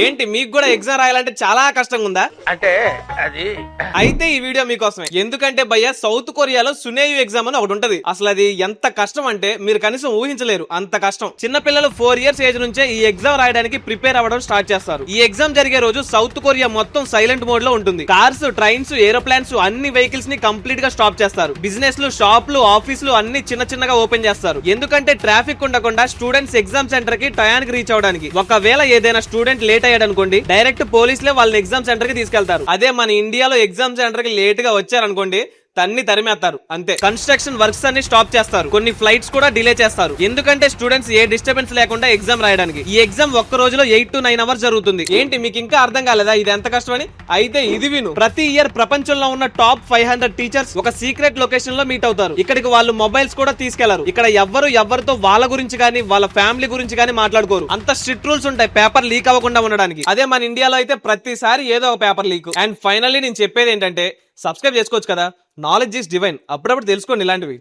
ఏంటి మీకు కూడా ఎగ్జామ్ రాయాలంటే చాలా కష్టంగా ఉందా? అంటే అది అయితే ఈ వీడియో మీకోసమే. ఎందుకంటే భయ్య సౌత్ కొరియాలో సునేయు ఎగ్జామ్ అని ఒకటి ఉంటది. అసలు అది ఎంత కష్టం అంటే మీరు కనీసం ఊహించలేరు అంత కష్టం. చిన్న పిల్లలు 4 years ఏజ్ నుంచే ఈ ఎగ్జామ్ రాయడానికి ప్రిపేర్ అవ్వడం స్టార్ట్ చేస్తారు. ఈ ఎగ్జామ్ జరిగే రోజు సౌత్ కొరియా మొత్తం సైలెంట్ మోడ్ లో ఉంటుంది. కార్స్, ట్రైన్స్, ఏరోప్లేన్స్ అన్ని వెహికల్స్ ని కంప్లీట్ గా స్టాప్ చేస్తారు. బిజినెస్ లు, షాప్లు, ఆఫీసులు అన్ని చిన్న చిన్నగా ఓపెన్ చేస్తారు. ఎందుకంటే ట్రాఫిక్ ఉండకుండా స్టూడెంట్స్ ఎగ్జామ్ సెంటర్ కి టయానికి రీచ్ అవడానికి. ఒకవేళ ఏదైనా స్టూడెంట్ లేట్ అయ్యాడు అనుకోండి, డైరెక్ట్ పోలీసులే వాళ్ళని ఎగ్జామ్ సెంటర్ కి తీసుకెళ్తారు. అదే మన ఇండియాలో ఎగ్జామ్ సెంటర్ కి లేట్ గా వచ్చారనుకోండి, తన్ని తరిమేస్తారు అంతే. కన్స్ట్రక్షన్ వర్క్స్ అన్ని స్టాప్ చేస్తారు. కొన్ని ఫ్లైట్స్ కూడా డిలే చేస్తారు. ఎందుకంటే స్టూడెంట్స్ ఏ డిస్టర్బెన్స్ లేకుండా ఎగ్జామ్ రాయడానికి. ఈ ఎగ్జామ్ ఒక్క రోజులో 8 to 9 hours జరుగుతుంది. ఏంటి మీకు ఇంకా అర్థం కాలేదా ఇది ఎంత కష్టమని? అయితే ఇది విను. ప్రతి ఇయర్ ప్రపంచంలో ఉన్న టాప్ 500 టీచర్స్ ఒక సీక్రెట్ లొకేషన్ లో మీట్ అవుతారు. ఇక్కడికి వాళ్ళు మొబైల్స్ కూడా తీసుకెళ్లరు. ఇక్కడ ఎవరితో వాళ్ళ గురించి కానీ వాళ్ళ ఫ్యామిలీ గురించి కానీ మాట్లాడుకోరు. అంత స్ట్రిక్ట్ రూల్స్ ఉంటాయి పేపర్ లీక్ అవ్వకుండా ఉండడానికి. అదే మన ఇండియాలో అయితే ప్రతిసారి ఏదో ఒక పేపర్ లీక్. అండ్ ఫైనల్లీ నేను చెప్పేది ఏంటంటే సబ్స్క్రైబ్ చేసుకోవచ్చు కదా. Knowledge is divine. అప్పుడప్పుడు తెలుసుకోండి ఇలాంటివి.